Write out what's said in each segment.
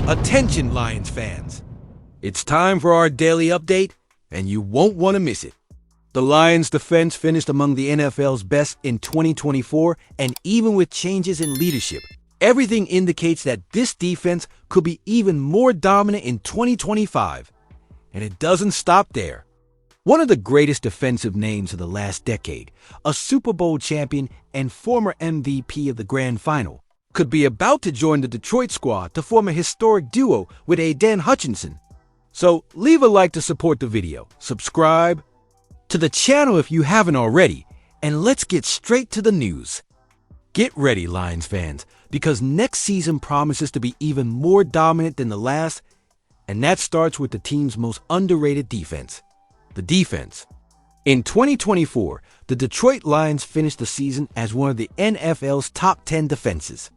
Attention, Lions fans! It's time for our daily update, and you won't want to miss it. The Lions' defense finished among the NFL's best in 2024, and even with changes in leadership, everything indicates that this defense could be even more dominant in 2025. And it doesn't stop there. One of the greatest defensive names of the last decade, a Super Bowl champion and former MVP of the Grand Final, could be about to join the Detroit squad to form a historic duo with Aidan Hutchinson. So leave a like to support the video, subscribe to the channel if you haven't already, and let's get straight to the news. Get ready, Lions fans, because next season promises to be even more dominant than the last, and that starts with the team's most underrated defense, the defense. In 2024, the Detroit Lions finished the season as one of the NFL's top 10 defenses.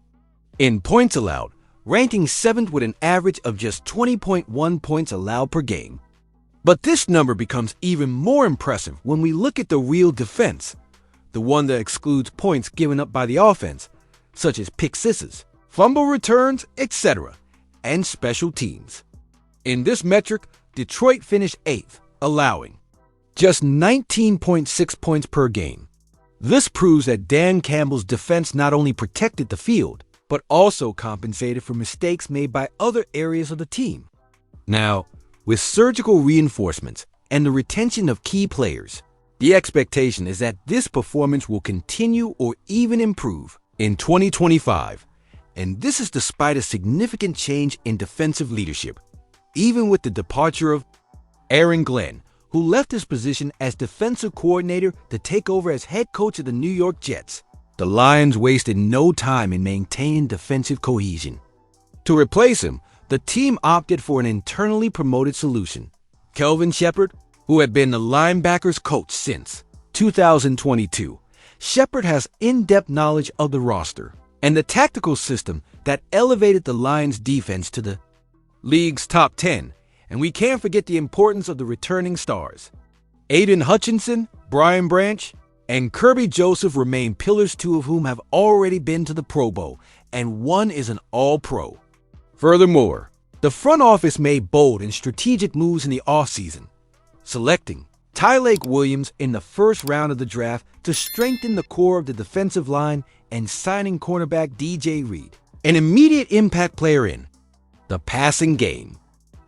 In points allowed, ranking 7th with an average of just 20.1 points allowed per game. But this number becomes even more impressive when we look at the real defense, the one that excludes points given up by the offense, such as pick sixes, fumble returns, etc., and special teams. In this metric, Detroit finished 8th, allowing just 19.6 points per game. This proves that Dan Campbell's defense not only protected the field, but also compensated for mistakes made by other areas of the team. Now, with surgical reinforcements and the retention of key players, the expectation is that this performance will continue or even improve in 2025. And this is despite a significant change in defensive leadership, even with the departure of Aaron Glenn, who left his position as defensive coordinator to take over as head coach of the New York Jets. The Lions wasted no time in maintaining defensive cohesion. To replace him, the team opted for an internally promoted solution. Kelvin Shepard, who had been the linebackers coach since 2022, Shepard has in-depth knowledge of the roster and the tactical system that elevated the Lions' defense to the league's top 10, and we can't forget the importance of the returning stars. Aidan Hutchinson, Brian Branch, and Kirby Joseph remain pillars, two of whom have already been to the Pro Bowl, and one is an All-Pro. Furthermore, the front office made bold and strategic moves in the offseason, selecting Tyleik Williams in the first round of the draft to strengthen the core of the defensive line and signing cornerback DJ Reed, an immediate impact player in the passing game.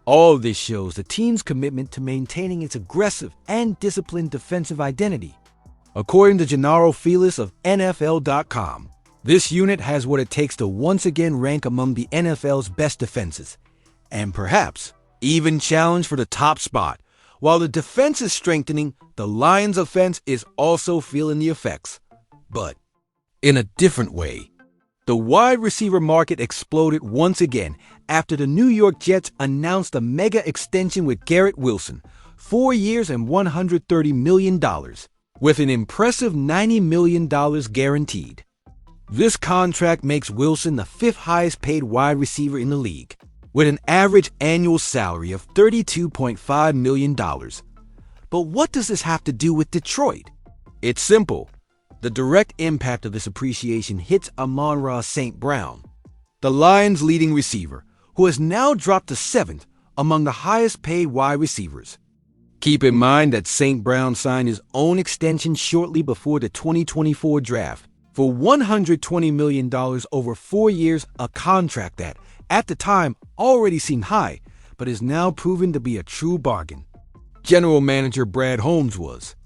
All of this shows the team's commitment to maintaining its aggressive and disciplined defensive identity. According to Gennaro Feliz of NFL.com, this unit has what it takes to once again rank among the NFL's best defenses, and perhaps even challenge for the top spot. While the defense is strengthening, the Lions' offense is also feeling the effects, but in a different way. The wide receiver market exploded once again after the New York Jets announced a mega extension with Garrett Wilson, 4 years and $130 million. With an impressive $90 million guaranteed. This contract makes Wilson the 5th highest paid wide receiver in the league, with an average annual salary of $32.5 million. But what does this have to do with Detroit? It's simple. The direct impact of this appreciation hits Amon-Ra St. Brown, the Lions' leading receiver, who has now dropped to 7th among the highest paid wide receivers. Keep in mind that St. Brown signed his own extension shortly before the 2024 draft for $120 million over 4 years, a contract that, at the time, already seemed high, but is now proven to be a true bargain. General Manager Brad Holmes was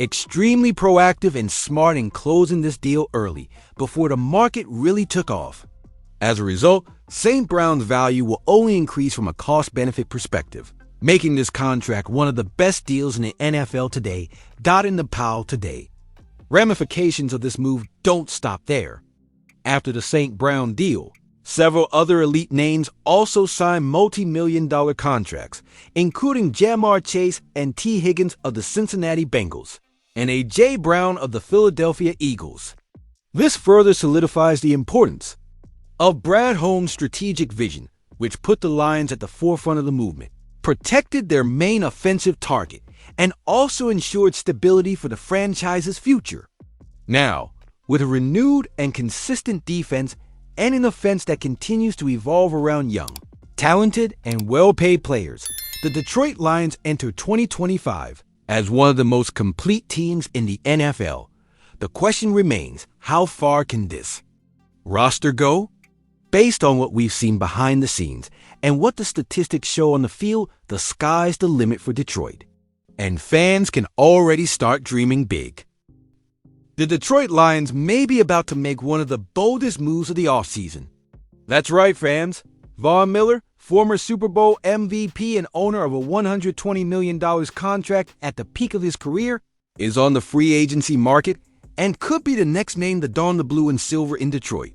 extremely proactive and smart in closing this deal early, before the market really took off. As a result, St. Brown's value will only increase from a cost-benefit perspective, making this contract one of the best deals in the NFL today, dotting the pile today. Ramifications of this move don't stop there. After the St. Brown deal, several other elite names also signed multi-million-dollar contracts, including Jamar Chase and T. Higgins of the Cincinnati Bengals, and A.J. Brown of the Philadelphia Eagles. This further solidifies the importance of Brad Holmes' strategic vision, which put the Lions at the forefront of the movement, protected their main offensive target, and also ensured stability for the franchise's future. Now, with a renewed and consistent defense and an offense that continues to evolve around Young, Talented and well-paid players, the Detroit Lions enter 2025 as one of the most complete teams in the NFL. The question remains, how far can this roster go? Based on what we've seen behind the scenes and what the statistics show on the field, the sky's the limit for Detroit. And fans can already start dreaming big. The Detroit Lions may be about to make one of the boldest moves of the offseason. That's right, fans. Von Miller, former Super Bowl MVP and owner of a $120 million contract at the peak of his career, is on the free agency market and could be the next name to don the blue and silver in Detroit.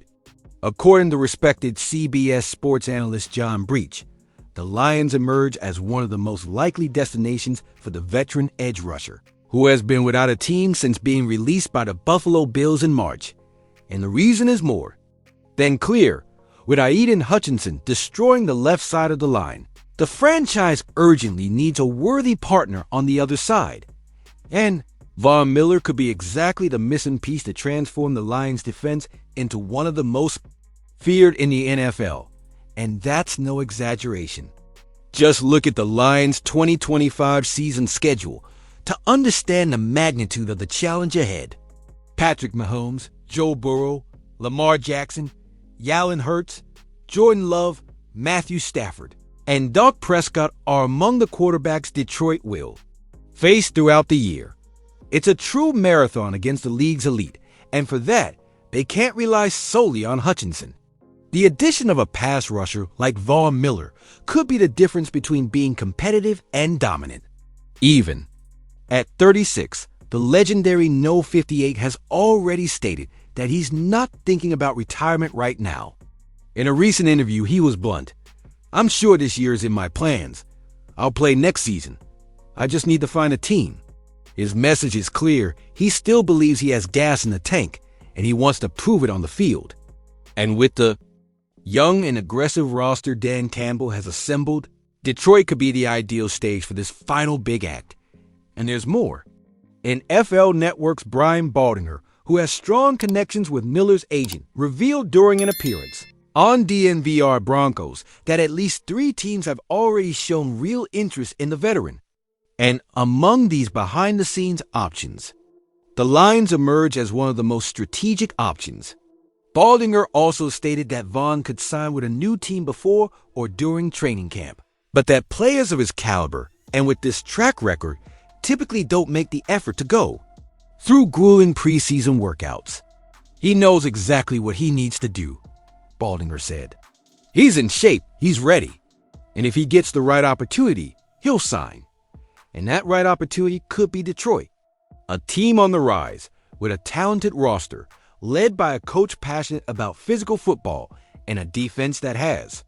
According to respected CBS sports analyst John Breach, the Lions emerge as one of the most likely destinations for the veteran edge rusher, who has been without a team since being released by the Buffalo Bills in March. And the reason is more than clear. With Aidan Hutchinson destroying the left side of the line, the franchise urgently needs a worthy partner on the other side. And Von Miller could be exactly the missing piece to transform the Lions' defense into one of the most feared in the NFL. And that's no exaggeration. Just look at the Lions' 2025 season schedule to understand the magnitude of the challenge ahead. Patrick Mahomes, Joe Burrow, Lamar Jackson, Jalen Hurts, Jordan Love, Matthew Stafford, and Dak Prescott are among the quarterbacks Detroit will face throughout the year. It's a true marathon against the league's elite, and for that, they can't rely solely on Hutchinson. The addition of a pass rusher like Von Miller could be the difference between being competitive and dominant. Even at 36, the legendary No. 58 has already stated that he's not thinking about retirement right now. In a recent interview, he was blunt. "I'm sure this year is in my plans. I'll play next season. I just need to find a team." His message is clear. He still believes he has gas in the tank, and he wants to prove it on the field. And with the young and aggressive roster Dan Campbell has assembled, Detroit could be the ideal stage for this final big act. And there's more. NFL Network's Brian Baldinger, who has strong connections with Miller's agent, revealed during an appearance on DNVR Broncos that at least 3 teams have already shown real interest in the veteran. And among these behind-the-scenes options, the Lions emerge as one of the most strategic options. Baldinger also stated that Von could sign with a new team before or during training camp, but that players of his caliber and with this track record typically don't make the effort to go through grueling preseason workouts. He knows exactly what he needs to do, Baldinger said. He's in shape, he's ready, and if he gets the right opportunity, he'll sign. And that right opportunity could be Detroit, a team on the rise with a talented roster led by a coach passionate about physical football and a defense that has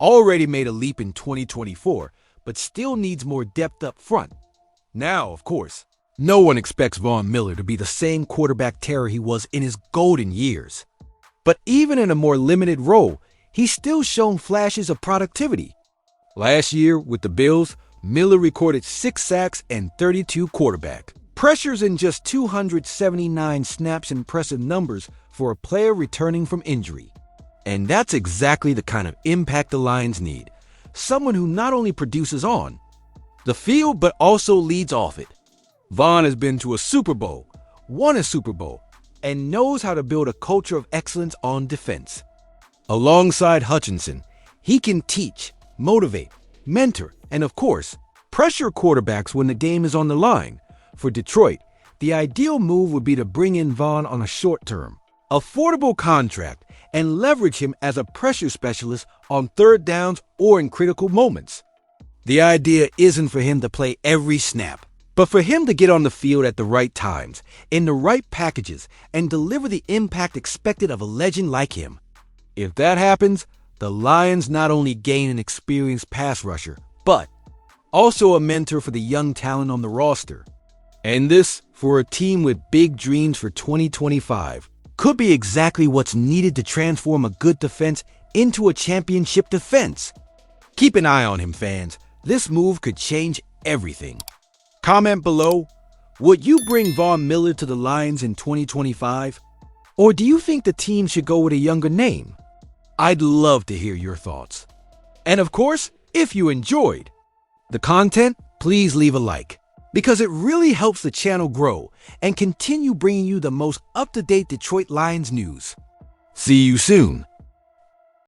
already made a leap in 2024, but still needs more depth up front. Now, of course, no one expects Von Miller to be the same quarterback terror he was in his golden years. But even in a more limited role, he's still shown flashes of productivity. Last year, with the Bills, Miller recorded 6 sacks and 32 quarterback pressures in just 279 snaps. Impressive numbers for a player returning from injury. And that's exactly the kind of impact the Lions need. Someone who not only produces on the field, but also leads off it. Von has been to a Super Bowl, won a Super Bowl, and knows how to build a culture of excellence on defense. Alongside Hutchinson, he can teach, motivate, mentor, and of course, pressure quarterbacks when the game is on the line. For Detroit, the ideal move would be to bring in Von on a short-term, affordable contract and leverage him as a pressure specialist on third downs or in critical moments. The idea isn't for him to play every snap, but for him to get on the field at the right times, in the right packages, and deliver the impact expected of a legend like him. If that happens, the Lions not only gain an experienced pass rusher, but also a mentor for the young talent on the roster. And this, for a team with big dreams for 2025, could be exactly what's needed to transform a good defense into a championship defense. Keep an eye on him, fans. This move could change everything. Comment below, would you bring Von Miller to the Lions in 2025? Or do you think the team should go with a younger name? I'd love to hear your thoughts. And of course, if you enjoyed the content, please leave a like, because it really helps the channel grow and continue bringing you the most up-to-date Detroit Lions news. See you soon.